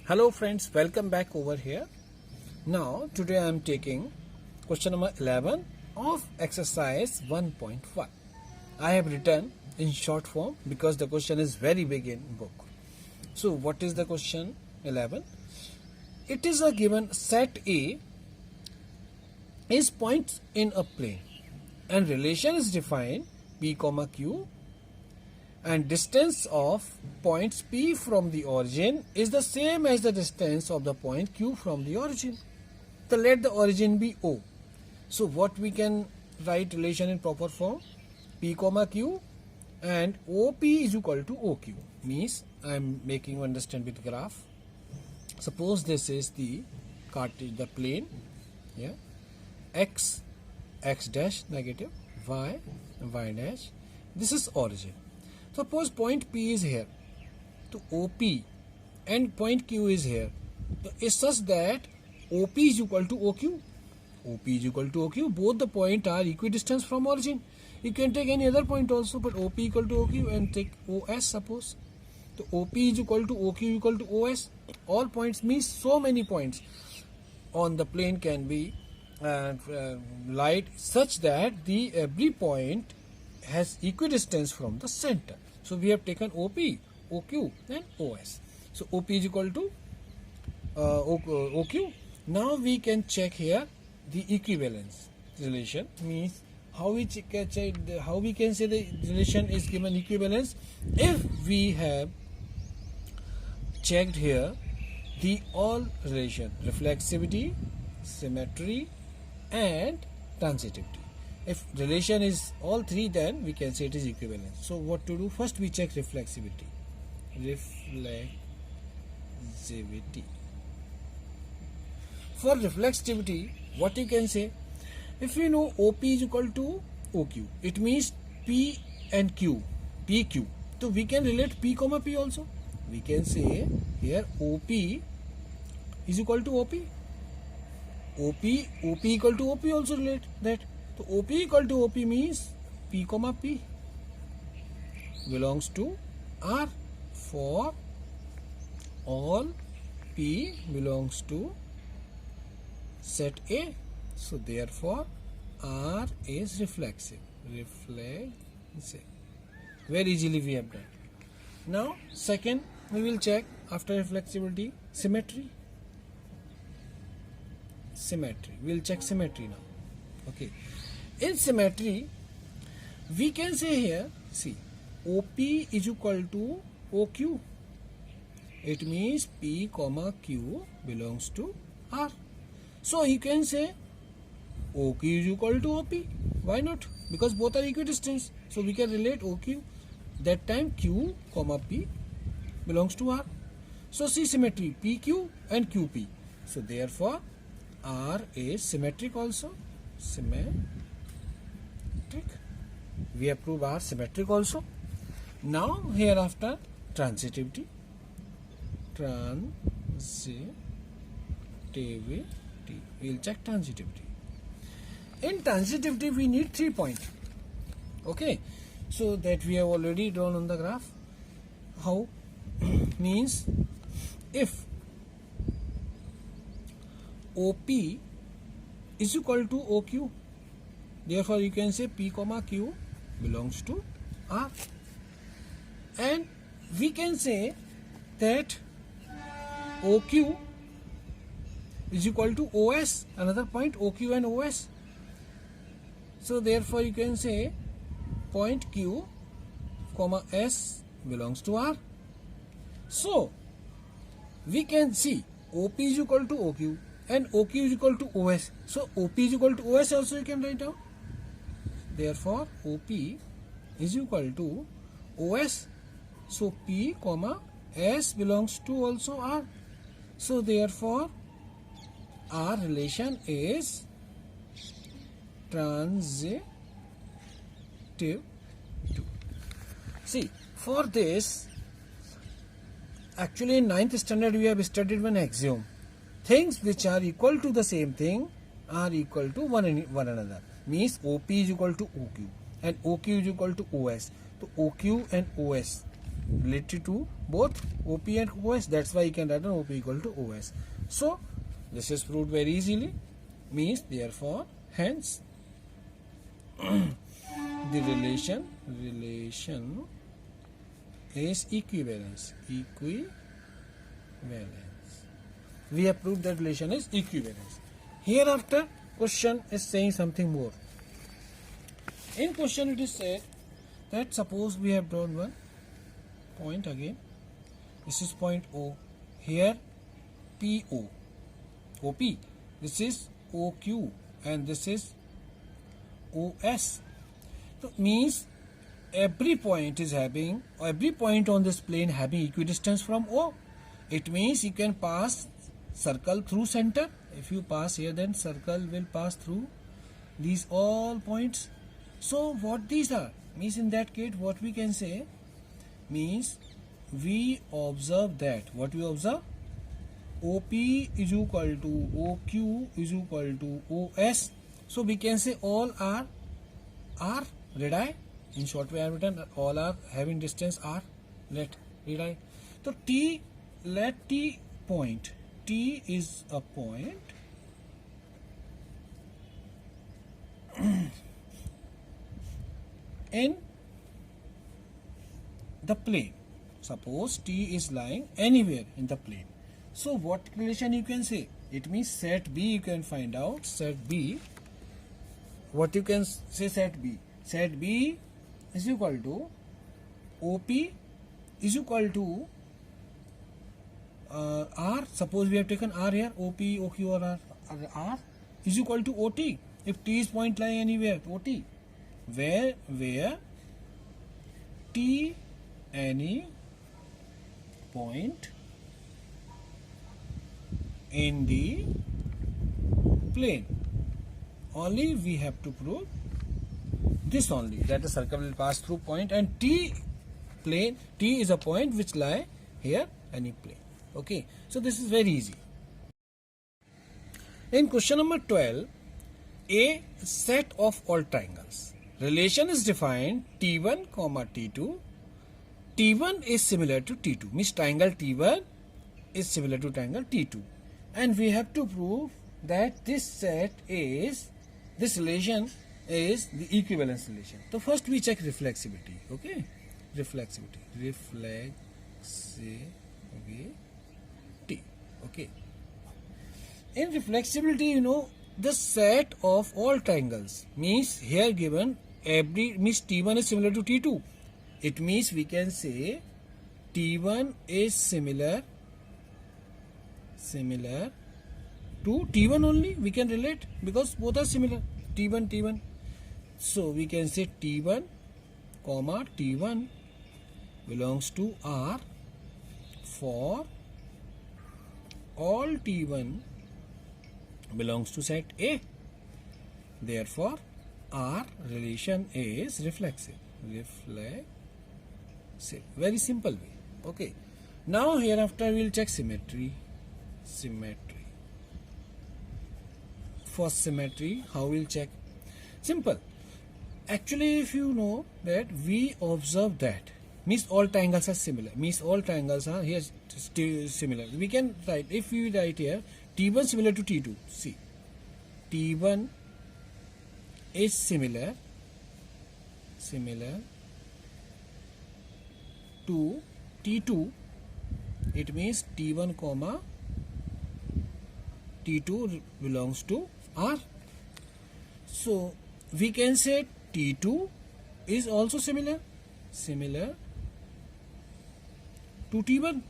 Hello friends, welcome back over here. Now today I am taking question number 11 of exercise 1.1. I have written in short form because the question is very big in book. So what is the question 11? It is a given set A is points in a plane and relation is defined P comma Q and distance of points P from the origin is the same as the distance of the point Q from the origin. So let the origin be O. So what we can write relation in proper form? P comma Q and OP is equal to OQ. Means I am making you understand with graph. Suppose this is the plane. Yeah. X dash negative, y dash. This is origin. Suppose point P is here, so OP and point Q is here. So it's such that OP is equal to OQ. OP is equal to OQ. Both the points are equidistant from origin. You can take any other point also, but OP equal to OQ and take OS suppose. So OP is equal to OQ equal to OS. All points means so many points on the plane can be light such that the every point has equidistance from the center. So we have taken OP, OQ and OS. So OP is equal to OQ. Now we can check here the equivalence relation. Means how we can say the relation is given equivalence if we have checked here the all relation reflexivity, symmetry and transitivity. If relation is all three, then we can say it is equivalent. So what to do? First we check reflexivity. For reflexivity, what you can say? If you know OP is equal to OQ, it means P and Q, PQ. So we can relate P comma P also. We can say here OP is equal to OP. OP equal to OP also relate that. So OP equal to OP means P comma P belongs to R for all P belongs to set A. So therefore R is reflexive. Very easily we have done. Now second we will check after reflexivity symmetry. We will check symmetry now. Okay. In symmetry, we can say here, see, OP is equal to OQ. It means P comma Q belongs to R. So you can say OQ is equal to OP. Why not? Because both are equidistant. So we can relate OQ. That time Q comma P belongs to R. So see symmetry PQ and QP. So therefore R is symmetric also. Symmetric. We have proved R symmetric also. Now hereafter transitivity. We will check transitivity. In transitivity we need 3 points. Okay. So that we have already drawn on the graph. How? Means if OP is equal to OQ, therefore you can say P comma Q belongs to R, and we can say that OQ is equal to OS, another point OQ and OS. So therefore you can say point Q comma S belongs to R. So we can see OP is equal to OQ and OQ is equal to OS. So OP is equal to OS also you can write down. Therefore OP is equal to OS. So P comma S belongs to also R. So therefore our relation is transitive 2. See, for this actually in 9th standard we have studied one axiom. Things which are equal to the same thing are equal to one another. Means OP is equal to OQ and OQ is equal to OS. So OQ and OS related to both OP and OS. That's why you can write an OP equal to OS. So this is proved very easily. Means therefore, hence the relation is equivalence. We have proved that relation is equivalence. Hereafter, question is saying something more. In question it is said that suppose we have drawn one point again. This is point O. Here PO. OP. This is OQ and this is OS. So means every point on this plane having equidistance from O. It means you can pass circle through center. If you pass here, then circle will pass through these all points. So what these are? Means in that case what we can say means we observe that. What we observe? OP is equal to OQ is equal to OS. So we can say all are radii. In short, we have written all are having distance r. Let radii. So let T point. T is a point in the plane. Suppose T is lying anywhere in the plane. So what relation you can say? It means set B you can find out. Set B. What you can say set B? Set B is equal to OP is equal to R. Suppose we have taken R here. OP, OQ or R is equal to OT. If T is point lying anywhere, OT. Where T any point in the plane. Only we have to prove this only, that the circle will pass through point and T is a point which lie here any plane. Okay, so this is very easy. In question number 12, a set of all triangles. Relation is defined T1, T2. T1 is similar to T2. Means triangle T1 is similar to triangle T2. And we have to prove that this relation is the equivalence relation. So first we check reflexivity. Okay, reflexivity. Okay. In reflexivity, the set of all triangles means here given means T1 is similar to T2. It means we can say T1 is similar to T1 only. We can relate because both are similar. T1. So we can say T1, T1 belongs to R for all T1 belongs to set A. Therefore, R relation is reflexive. Very simple way. Okay. Now hereafter we will check symmetry. For symmetry, how we will check? Simple. Actually, if you know that we observe that means all triangles are similar. Means all triangles are here similar. We can write, if we write here T1 similar to T2. See, T1 is similar to T2. It means T1, T2 belongs to R. So we can say T2 is also similar to T1.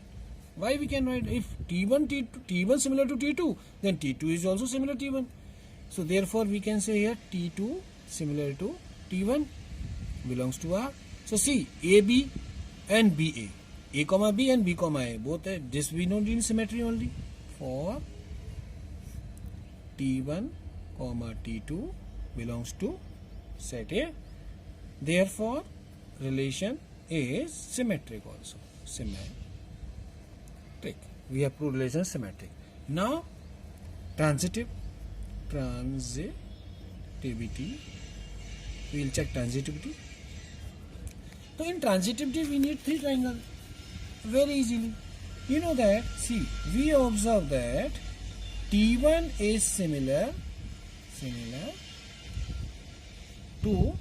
Why we can write if T1 similar to T2, then T2 is also similar to T1. So therefore we can say here T2 similar to T1 belongs to R. So see, AB and BA, A comma B and B comma A, both are this we know in symmetry only. For T1, T2 belongs to set A. Therefore relation is symmetric also. We have proved relation symmetric. Now transitivity. We will check transitivity. So in transitivity we need three triangles very easily. You know that, see, we observe that T1 is similar to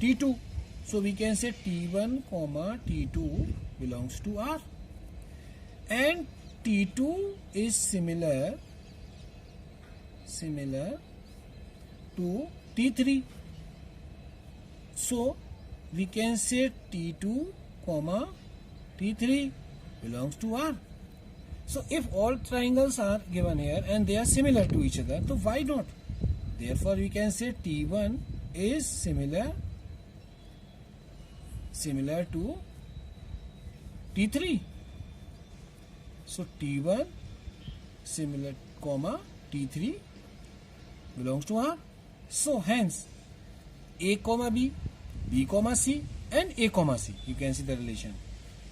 T2. So we can say T1 comma T2 belongs to R, and T2 is similar to T3. So we can say T2 comma T3 belongs to R. So if all triangles are given here and they are similar to each other, so why not? Therefore we can say T1 is similar to T3. So T1 similar comma T3 belongs to R. So hence A comma B, B comma C and A comma C, you can see the relation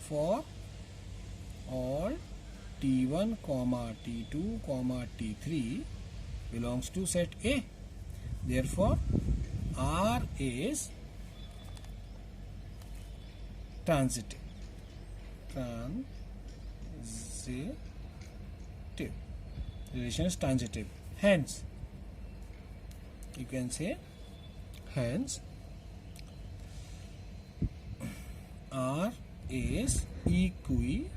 for all T1 comma T2 comma T3 belongs to set A. Therefore R is transitive. Relation is transitive. Hence you can say hence R is equivalence.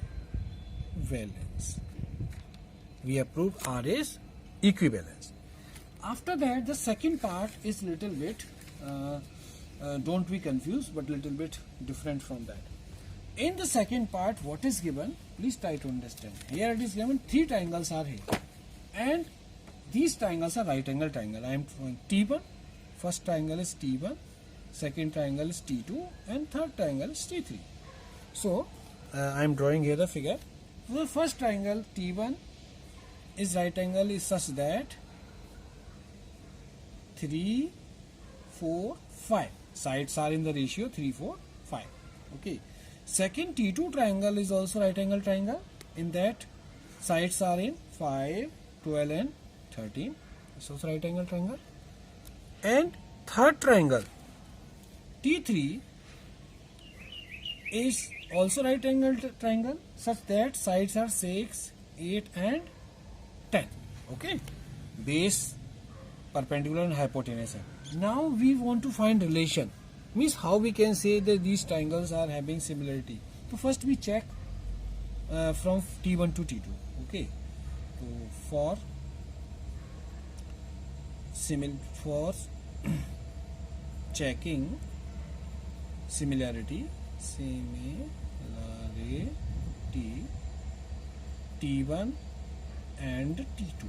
We have proved R is equivalence. After that, the second part is little bit don't be confused, but little bit different from that. In the second part, what is given? Please try to understand. Here it is given three triangles are here, and these triangles are right angle triangle. I am showing T1. First triangle is T1, second triangle is T2, and third triangle is T3. So I am drawing here the figure. So the first triangle T1 is right angle is such that 3, 4, 5 sides are in the ratio 3, 4, 5. Okay. Second T2 triangle is also right angle triangle, in that sides are in 5, 12 and 13. It's also right angle triangle. And third triangle T3 is also right angle triangle such that sides are 6, 8 and 10. Okay. Base, perpendicular and hypotenuse. Now we want to find relation. Means how we can say that these triangles are having similarity. So first we check from T1 to T2. Okay. So for checking similarity T1 and T2.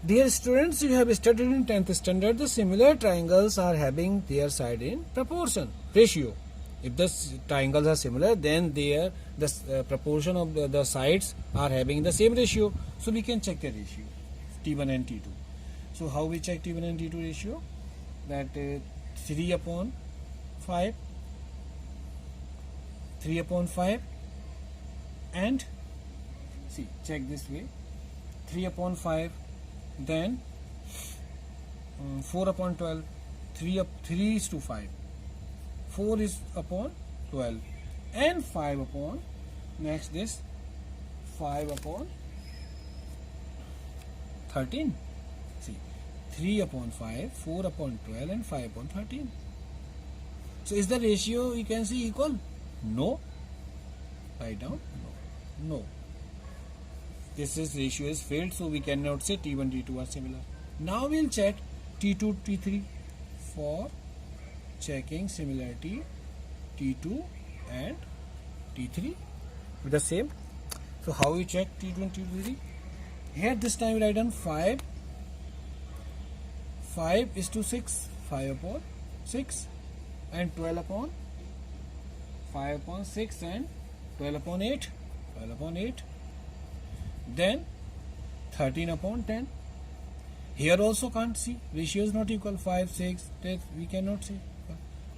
Dear students, you have studied in 10th standard, the similar triangles are having their side in proportion, ratio. If the triangles are similar, then the proportion of the sides are having the same ratio. So we can check the ratio, T1 and T2. So how we check T1 and T2 ratio? That 3 upon 5, and see, check this way, 3 upon 5, then 4 upon 12, 3 is to 5, 4 is upon 12, and 5 upon, next this 5 upon 13. See, 3 upon 5, 4 upon 12 and 5 upon 13. So is the ratio you can see equal? No. Write down no. This ratio is failed, so we cannot say T1, T2 are similar. Now we'll check T2, T3 for checking similarity T2 and T3 with the same. So how we check T2 and T3? Here this time we write down 5 is to 6, 5 upon 6, and 12 upon 5 upon 6 and 12 upon 8, then 13 upon 10. Here also can't see, ratio is not equal, 5, 6, 10, we cannot see.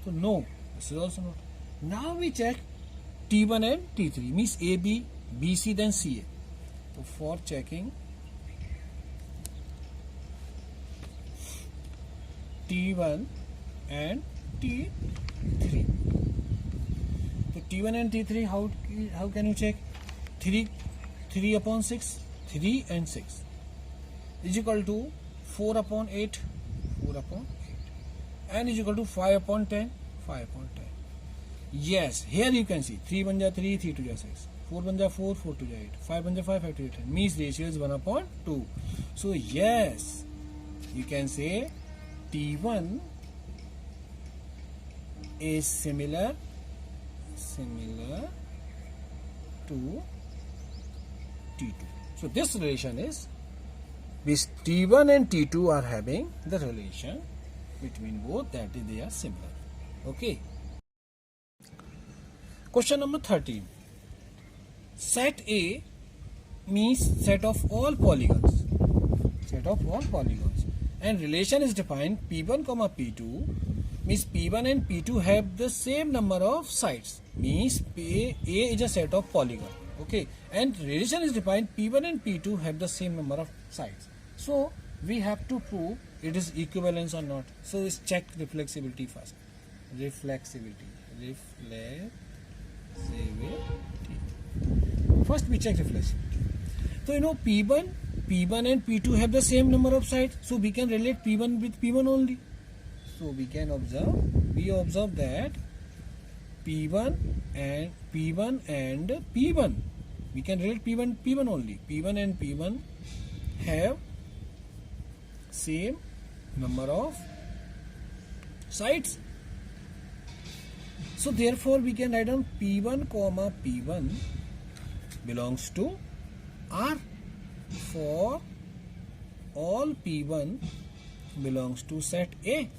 So no, this is also not. Now we check T1 and T3, means AB, BC, then CA. So for checking T1 and T3, T1 and T3, how can you check? 3 upon 6, 3 and 6 is equal to 4 upon 8, 4 upon 8, and is equal to 5 upon 10, 5 upon 10. Yes, here you can see 3 1 ja 3, 3 2 ja 6, 4 1 ja 4, 4 2 ja 8, 5 1 ja 5, 5 2 ja 10. Means ratio is 1 upon 2. So yes, you can say T1 is similar to T2. So this relation is, which T1 and T2 are having the relation between both, that is they are similar. Okay. Question number 13. Set A means set of all polygons. Set of all polygons. And relation is defined P1, P2 means P1 and P2 have the same number of sides. Means A is a set of polygon. Okay. And relation is defined P1 and P2 have the same number of sides. So we have to prove it is equivalence or not. So let's check reflexibility first. Reflexibility. First we check reflexibility. So you know P1 and P2 have the same number of sides. So we can relate P1 with P1 only. So we can observe that P1 and P1 we can relate P1 only. P1 and P1 have same number of sides. So therefore we can write down P1, P1 belongs to R. For all P1 belongs to set A.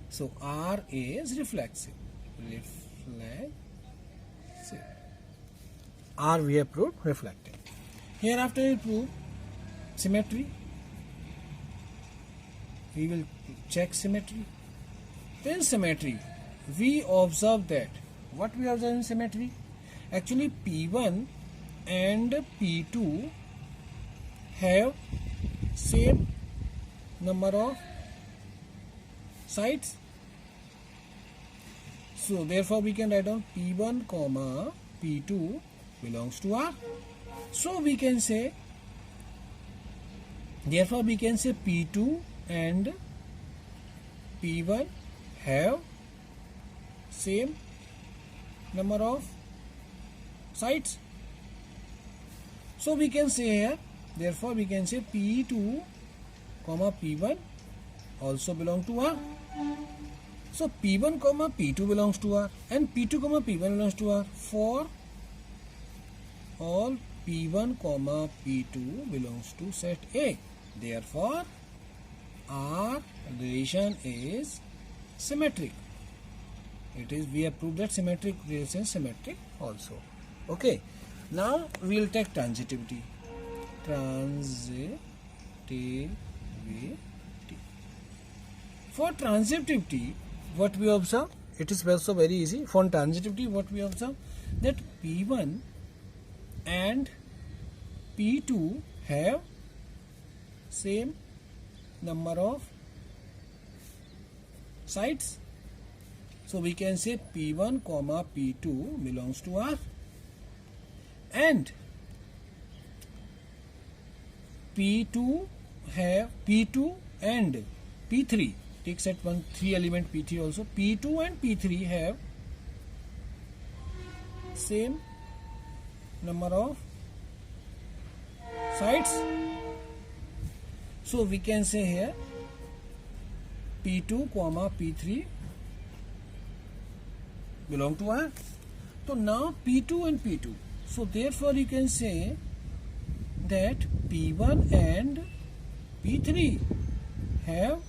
So R is reflexive. R we have proved reflective. Hereafter we prove symmetry. We will check symmetry. In symmetry, we observe that. What we observe in symmetry? Actually P1 and P2 have same number of sides. So therefore we can write down P1, P2 belongs to R. So we can say, therefore we can say P2 and P1 have same number of sides. So we can say here, therefore we can say P2, P1 also belong to R. So P1, P2 belongs to R and P2, P1 belongs to R. For all P1, P2 belongs to set A. Therefore R relation is symmetric. It is, we have proved that symmetric relation is symmetric also. Okay. Now we will take transitivity. For transitivity, what we observe? It is also very easy. For transitivity, what we observe? That P1 and P2 have same number of sides. So we can say P1, P2 belongs to R. And P2 and P3, take set 1 3 element P3 also. P2 and P3 have same number of sides. So we can say here P2, P3 belong to R. So now P2 and P2. So therefore you can say that P1 and P3 have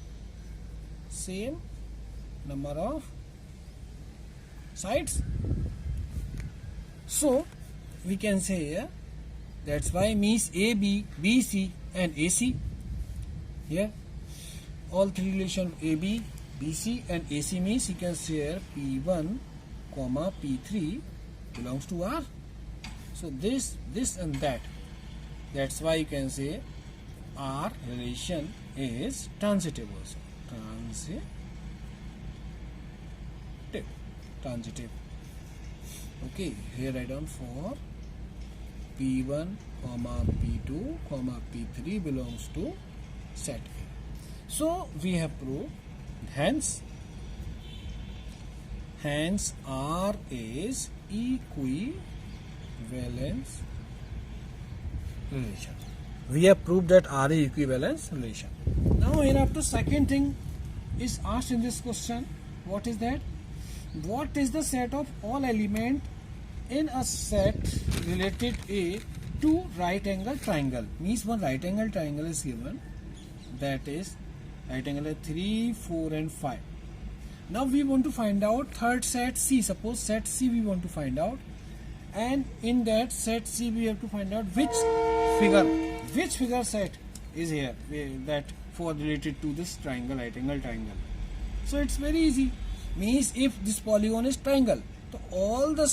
same number of sides. So we can say here, that's why means AB, BC and AC. Here all three relation AB, BC and AC means you can say here P1, P3 belongs to R. So this and that. That's why you can say R relation is transitive also. Transitive. Okay, here write down for P1, P2, P3 belongs to set A. So we have proved, hence R is equivalence relation. We have proved that R is equivalence relation. Now hereafter second thing is asked in this question. What is that? What is the set of all element in a set related A to right angle triangle? Means one right angle triangle is given, that is right angle 3, 4 and 5. Now we want to find out third set C. Suppose set C we want to find out, and in that set C we have to find out which figure set is here that for related to this triangle, right angle triangle. So it's very easy. Means if this polygon is triangle, so all the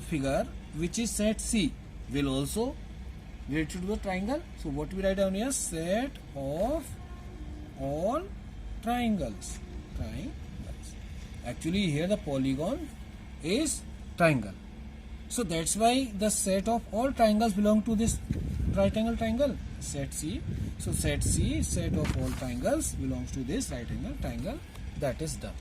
figure which is set C will also related to the triangle. So what we write down here? Set of all triangles. Actually here the polygon is triangle. So that's why the set of all triangles belong to this right angle triangle, set C. So set C, set of all triangles belongs to this right angle triangle. That is done.